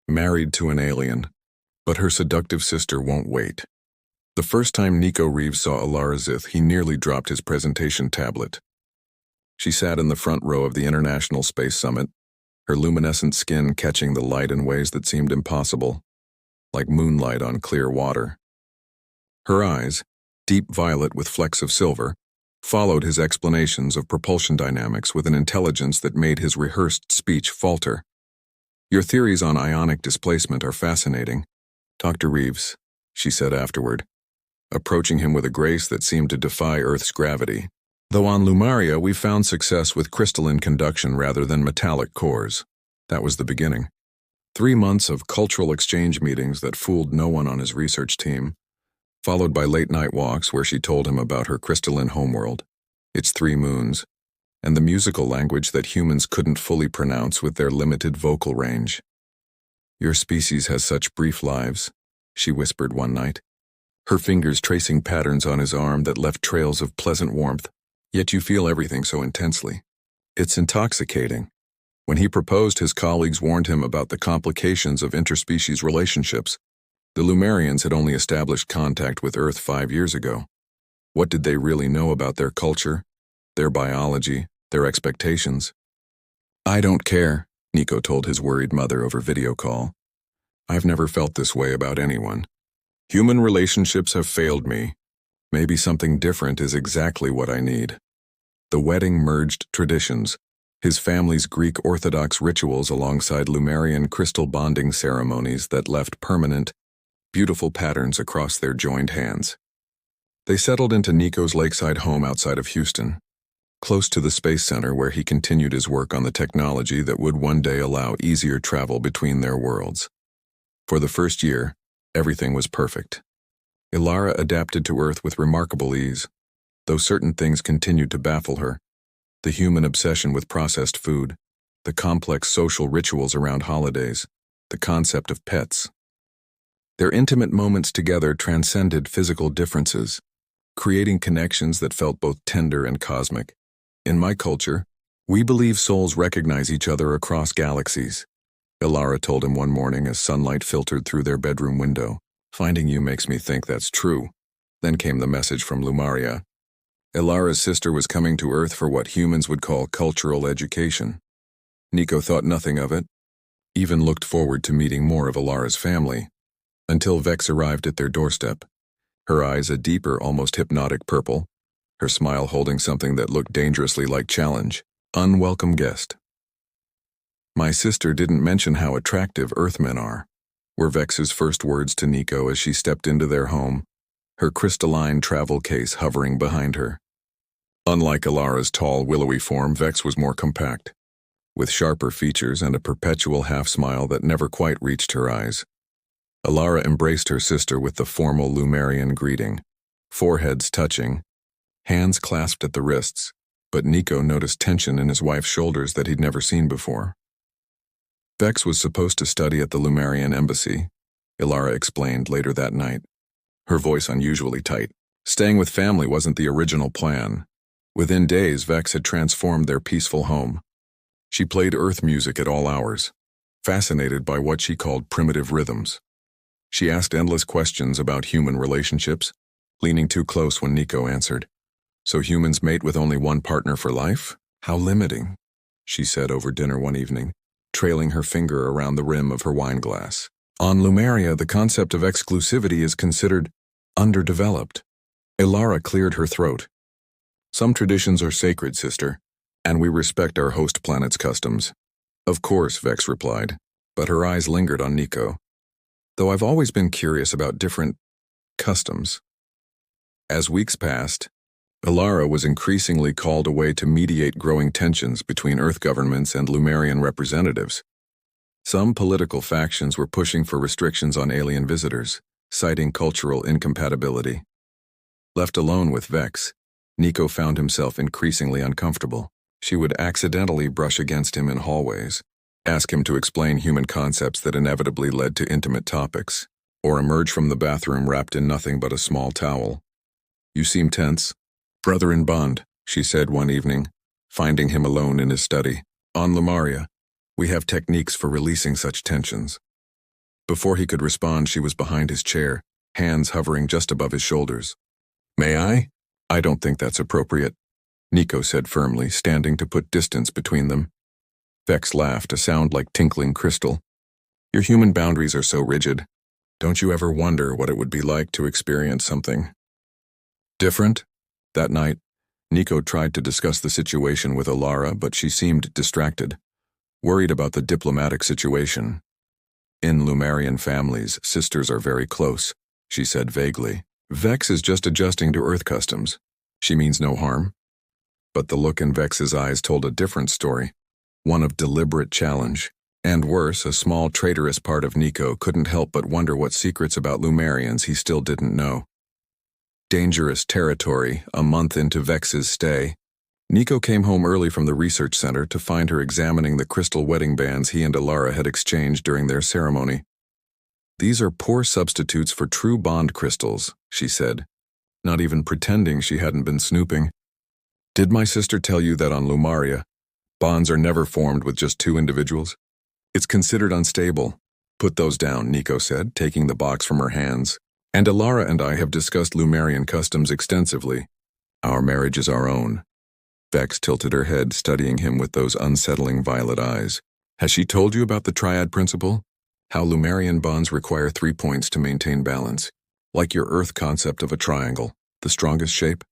married to an alien, but her seductive sister won't wait. The first time Nico Reeves saw Alara Zith, he nearly dropped his presentation tablet. She sat in the front row of the International Space Summit, her luminescent skin catching the light in ways that seemed impossible, like moonlight on clear water. Her eyes, deep violet with flecks of silver, followed his explanations of propulsion dynamics with an intelligence that made his rehearsed speech falter. "Your theories on ionic displacement are fascinating, Dr. Reeves," she said afterward, approaching him with a grace that seemed to defy Earth's gravity. "Though on Lumaria we found success with crystalline conduction rather than metallic cores. That was the beginning. 3 months of cultural exchange meetings that fooled no one on his research team, followed by late-night walks where she told him about her crystalline homeworld, its 3 moons, and the musical language that humans couldn't fully pronounce with their limited vocal range. "Your species has such brief lives," she whispered one night, her fingers tracing patterns on his arm that left trails of pleasant warmth, "yet you feel everything so intensely. It's intoxicating." When he proposed, his colleagues warned him about the complications of interspecies relationships. The Lumarians had only established contact with Earth 5 years ago. What did they really know about their culture, their biology, their expectations? "I don't care," Nico told his worried mother over video call. "I've never felt this way about anyone. Human relationships have failed me. Maybe something different is exactly what I need." The wedding merged traditions, his family's Greek Orthodox rituals alongside Lumarian crystal bonding ceremonies that left permanent, beautiful patterns across their joined hands. They settled into Nico's lakeside home outside of Houston, close to the Space Center where he continued his work on the technology that would one day allow easier travel between their worlds. For the first year, everything was perfect. Alara adapted to Earth with remarkable ease, though certain things continued to baffle her. The human obsession with processed food, the complex social rituals around holidays, the concept of pets. Their intimate moments together transcended physical differences, creating connections that felt both tender and cosmic. "In my culture, we believe souls recognize each other across galaxies," Alara told him one morning as sunlight filtered through their bedroom window. "Finding you makes me think that's true." Then came the message from Lumaria. Alara's sister was coming to Earth for what humans would call cultural education. Nico thought nothing of it, even looked forward to meeting more of Alara's family, until Vex arrived at their doorstep, her eyes a deeper, almost hypnotic purple, her smile holding something that looked dangerously like challenge. "Unwelcome guest." "My sister didn't mention how attractive Earthmen are," were Vex's first words to Nico as she stepped into their home, her crystalline travel case hovering behind her. Unlike Alara's tall, willowy form, Vex was more compact, with sharper features and a perpetual half-smile that never quite reached her eyes. Alara embraced her sister with the formal Lumarian greeting, foreheads touching, hands clasped at the wrists, but Nico noticed tension in his wife's shoulders that he'd never seen before. Vex was supposed to study at the Lumarian embassy, Alara explained later that night, her voice unusually tight. Staying with family wasn't the original plan. Within days, Vex had transformed their peaceful home. She played Earth music at all hours, fascinated by what she called primitive rhythms. She asked endless questions about human relationships, leaning too close when Nico answered. "So humans mate with only one partner for life? How limiting," she said over dinner one evening, trailing her finger around the rim of her wine glass. "On Lumaria, the concept of exclusivity is considered underdeveloped." Alara cleared her throat. "Some traditions are sacred, sister, and we respect our host planet's customs." "Of course," Vex replied, but her eyes lingered on Nico. "Though I've always been curious about different customs." As weeks passed, Alara was increasingly called away to mediate growing tensions between Earth governments and Lumarian representatives. Some political factions were pushing for restrictions on alien visitors, citing cultural incompatibility. Left alone with Vex, Nico found himself increasingly uncomfortable. She would accidentally brush against him in hallways, ask him to explain human concepts that inevitably led to intimate topics, or emerge from the bathroom wrapped in nothing but a small towel. "You seem tense." "Brother in bond," she said one evening, finding him alone in his study. "On Lumaria, we have techniques for releasing such tensions. Before he could respond, she was behind his chair, hands hovering just above his shoulders. "May I?" "I don't think that's appropriate," Nico said firmly, standing to put distance between them. Vex laughed, a sound like tinkling crystal. "Your human boundaries are so rigid. Don't you ever wonder what it would be like to experience something different?" That night, Nico tried to discuss the situation with Alara, but she seemed distracted, worried about the diplomatic situation. "In Lumarian families, sisters are very close," she said vaguely. "Vex is just adjusting to Earth customs. She means no harm." But the look in Vex's eyes told a different story, one of deliberate challenge. And worse, a small traitorous part of Nico couldn't help but wonder what secrets about Lumarians he still didn't know. Dangerous territory, a month into Vex's stay. Nico came home early from the research center to find her examining the crystal wedding bands he and Alara had exchanged during their ceremony. "These are poor substitutes for true bond crystals," she said, not even pretending she hadn't been snooping. "Did my sister tell you that on Lumaria, bonds are never formed with just two individuals? It's considered unstable." "Put those down," Nico said, taking the box from her hands. "And Alara and I have discussed Lumarian customs extensively. Our marriage is our own." Vex tilted her head, studying him with those unsettling violet eyes. "Has she told you about the triad principle? How Lumarian bonds require 3 points to maintain balance, like your Earth concept of a triangle, the strongest shape?"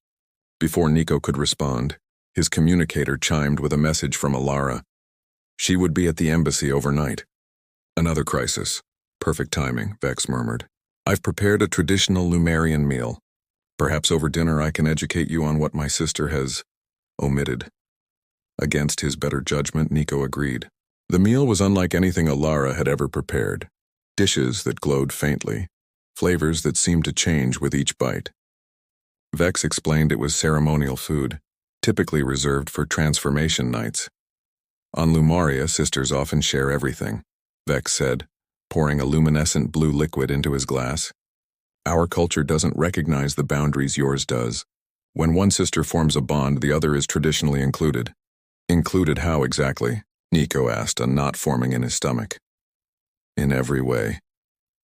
Before Nico could respond, his communicator chimed with a message from Alara. She would be at the embassy overnight. "Another crisis. Perfect timing," Vex murmured. "I've prepared a traditional Lumarian meal. Perhaps over dinner I can educate you on what my sister has omitted." Against his better judgment, Nico agreed. The meal was unlike anything Alara had ever prepared. Dishes that glowed faintly, flavors that seemed to change with each bite. Vex explained it was ceremonial food, typically reserved for transformation nights. "On Lumaria, sisters often share everything," Vex said, pouring a luminescent blue liquid into his glass. "Our culture doesn't recognize the boundaries yours does. When one sister forms a bond, the other is traditionally included." "Included how exactly?" Nico asked, a knot forming in his stomach. "In every way,"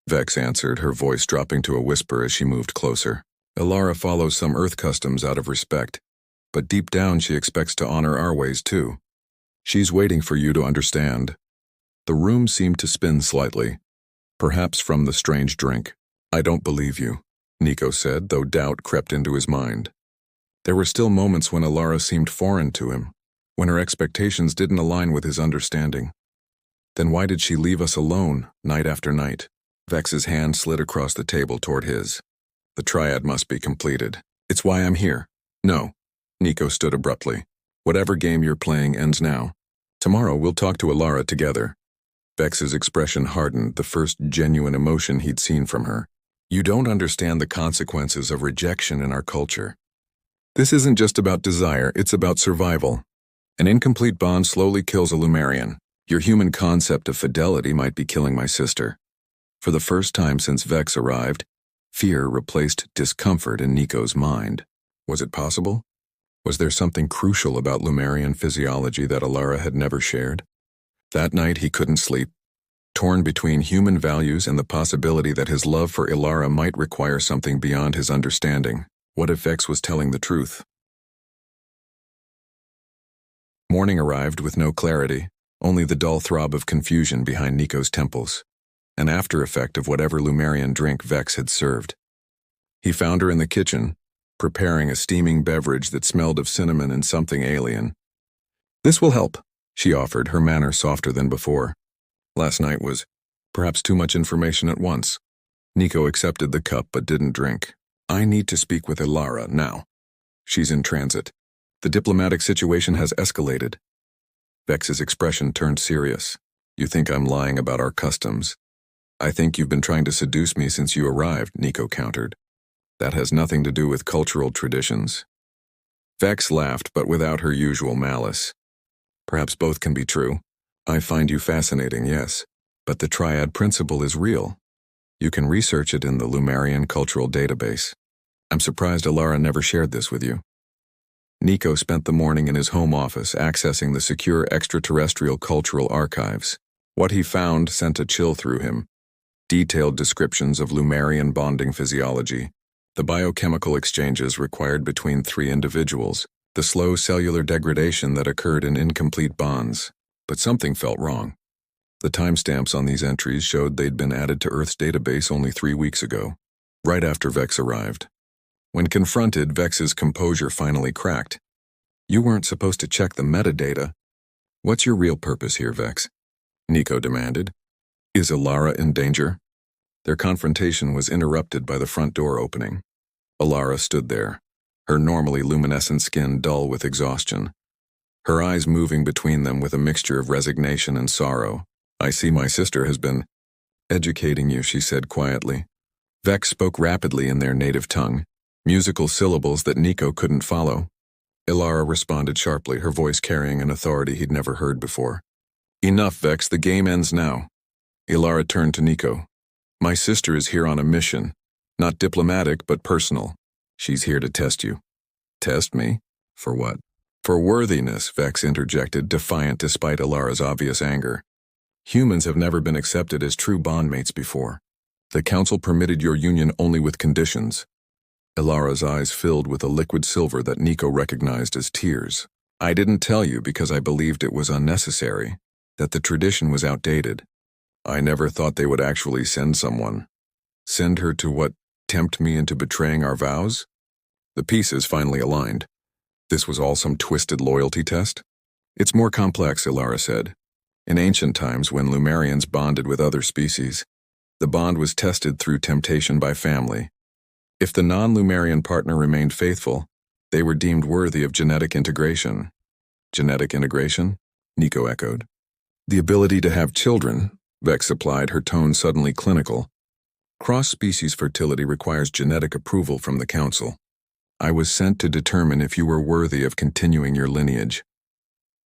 Vex answered, her voice dropping to a whisper as she moved closer. "Alara follows some Earth customs out of respect, but deep down she expects to honor our ways too. She's waiting for you to understand." The room seemed to spin slightly, perhaps from the strange drink. "I don't believe you," Nico said, though doubt crept into his mind. There were still moments when Alara seemed foreign to him, when her expectations didn't align with his understanding. Then why did she leave us alone, night after night? Vex's hand slid across the table toward his. "The triad must be completed. It's why I'm here." "No." Nico stood abruptly. "Whatever game you're playing ends now. Tomorrow we'll talk to Alara together." Vex's expression hardened, the first genuine emotion he'd seen from her. "You don't understand the consequences of rejection in our culture. This isn't just about desire, it's about survival. An incomplete bond slowly kills a Lumarian. Your human concept of fidelity might be killing my sister." For the first time since Vex arrived, fear replaced discomfort in Nico's mind. Was it possible? Was there something crucial about Lumarian physiology that Alara had never shared? That night he couldn't sleep, torn between human values and the possibility that his love for Alara might require something beyond his understanding. What if Vex was telling the truth? Morning arrived with no clarity, only the dull throb of confusion behind Nico's temples, an after effect of whatever Lumarian drink Vex had served. He found her in the kitchen, preparing a steaming beverage that smelled of cinnamon and something alien. "This will help," she offered, her manner softer than before. Last night was perhaps too much information at once. Nico accepted the cup but didn't drink. "I need to speak with Alara now. She's in transit. The diplomatic situation has escalated." Vex's expression turned serious. "You think I'm lying about our customs?" "I think you've been trying to seduce me since you arrived," Nico countered. "That has nothing to do with cultural traditions." Vex laughed, but without her usual malice. "Perhaps both can be true. I find you fascinating, yes, but the triad principle is real. You can research it in the Lumarian cultural database. I'm surprised Alara never shared this with you." Nico spent the morning in his home office accessing the secure extraterrestrial cultural archives. What he found sent a chill through him. detailed descriptions of Lumarian bonding physiology, the biochemical exchanges required between three individuals, the slow cellular degradation that occurred in incomplete bonds. But something felt wrong. The timestamps on these entries showed they'd been added to Earth's database only 3 weeks ago, right after Vex arrived. When confronted, Vex's composure finally cracked. "You weren't supposed to check the metadata. What's your real purpose here, Vex?" Nico demanded. "Is Alara in danger?" Their confrontation was interrupted by the front door opening. Alara stood there, her normally luminescent skin dull with exhaustion, her eyes moving between them with a mixture of resignation and sorrow. "I see my sister has been educating you," she said quietly. Vex spoke rapidly in their native tongue, musical syllables that Nico couldn't follow. Alara responded sharply, her voice carrying an authority he'd never heard before. "Enough, Vex, the game ends now." Alara turned to Nico. "My sister is here on a mission. Not diplomatic, but personal. She's here to test you." "Test me? For what?" "For worthiness," Vex interjected, defiant despite Alara's obvious anger. "Humans have never been accepted as true bondmates before. The Council permitted your union only with conditions." Alara's eyes filled with a liquid silver that Nico recognized as tears. "I didn't tell you because I believed it was unnecessary, that the tradition was outdated. I never thought they would actually send someone. Send her to what, tempt me into betraying our vows?" The pieces finally aligned. This was all some twisted loyalty test? "It's more complex," Alara said. "In ancient times, when Lumarians bonded with other species, the bond was tested through temptation by family. If the non-Lumarian partner remained faithful, they were deemed worthy of genetic integration." "Genetic integration?" Nico echoed. "The ability to have children," Vex applied, her tone suddenly clinical. "Cross-species fertility requires genetic approval from the Council. I was sent to determine if you were worthy of continuing your lineage."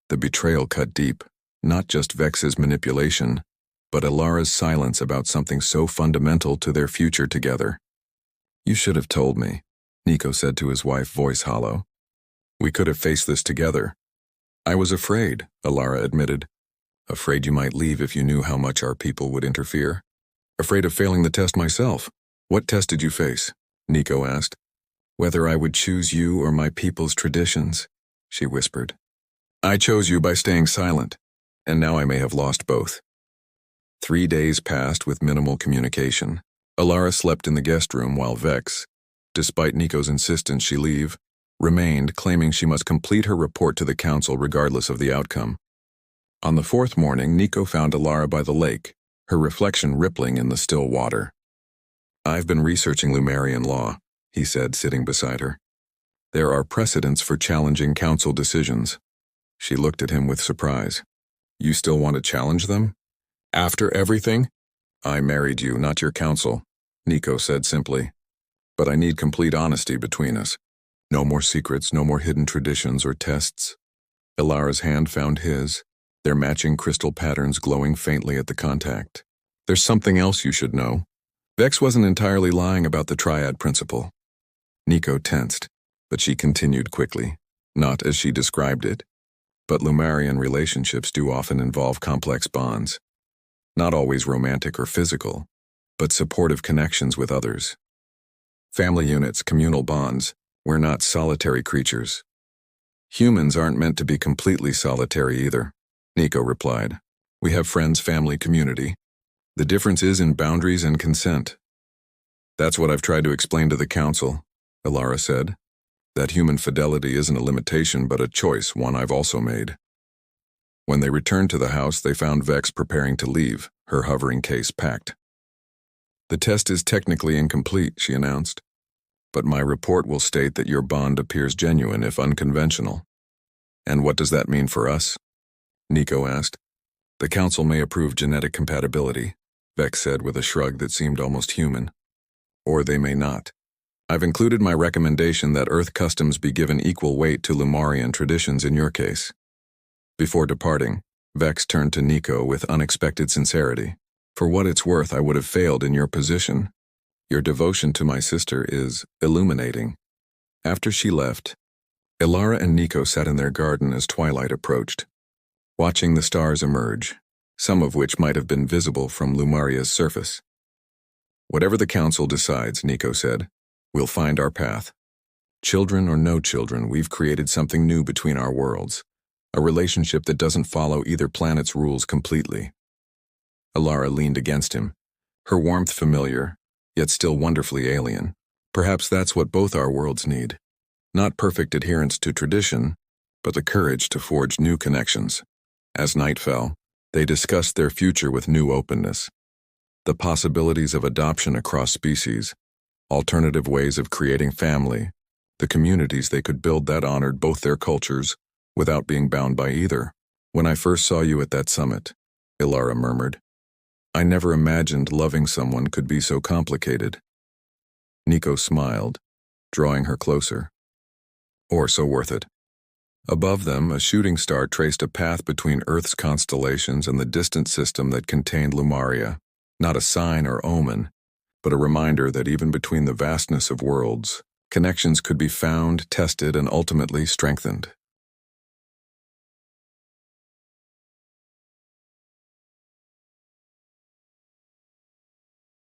The betrayal cut deep, not just Vex's manipulation, but Alara's silence about something so fundamental to their future together. "You should have told me," Nico said to his wife, voice hollow. "We could have faced this together." "I was afraid," Alara admitted. "Afraid you might leave if you knew how much our people would interfere. Afraid of failing the test myself." "What test did you face?" Nico asked. "Whether I would choose you or my people's traditions," she whispered. "I chose you by staying silent, and now I may have lost both." 3 days passed with minimal communication. Alara slept in the guest room while Vex, despite Nico's insistence she leave, remained, claiming she must complete her report to the Council regardless of the outcome. On the 4th morning, Nico found Alara by the lake, her reflection rippling in the still water. "I've been researching Lumarian law," he said, sitting beside her. "There are precedents for challenging Council decisions." She looked at him with surprise. "You still want to challenge them? After everything?" "I married you, not your Council," Nico said simply. "But I need complete honesty between us. No more secrets, no more hidden traditions or tests." Alara's hand found his, their matching crystal patterns glowing faintly at the contact. "There's something else you should know. Vex wasn't entirely lying about the triad principle." Nico tensed, but she continued quickly. "Not as she described it. But Lumarian relationships do often involve complex bonds. Not always romantic or physical, but supportive connections with others. Family units, communal bonds. We're not solitary creatures." "Humans aren't meant to be completely solitary either," Nico replied. "We have friends, family, community. The difference is in boundaries and consent." "That's what I've tried to explain to the Council," Alara said. "That human fidelity isn't a limitation but a choice, one I've also made." When they returned to the house, they found Vex preparing to leave, her hovering case packed. "The test is technically incomplete," she announced, "but my report will state that your bond appears genuine if unconventional." "And what does that mean for us?" Nico asked. "The Council may approve genetic compatibility," Vex said with a shrug that seemed almost human. "Or they may not. I've included my recommendation that Earth customs be given equal weight to Lumarian traditions in your case." Before departing, Vex turned to Nico with unexpected sincerity. "For what it's worth, I would have failed in your position. Your devotion to my sister is illuminating." After she left, Alara and Nico sat in their garden as twilight approached, watching the stars emerge, some of which might have been visible from Lumaria's surface. Whatever the council decides, Nico said, we'll find our path. Children or no children, we've created something new between our worlds, a relationship that doesn't follow either planet's rules completely. Alara leaned against him, her warmth familiar, yet still wonderfully alien. Perhaps that's what both our worlds need. Not perfect adherence to tradition, but the courage to forge new connections. As night fell, they discussed their future with new openness. The possibilities of adoption across species, alternative ways of creating family, the communities they could build that honored both their cultures without being bound by either. When I first saw you at that summit, Ilara murmured, I never imagined loving someone could be so complicated. Nico smiled, drawing her closer. Or so worth it. Above them, a shooting star traced a path between Earth's constellations and the distant system that contained Lumaria, not a sign or omen, but a reminder that even between the vastness of worlds, connections could be found, tested, and ultimately strengthened.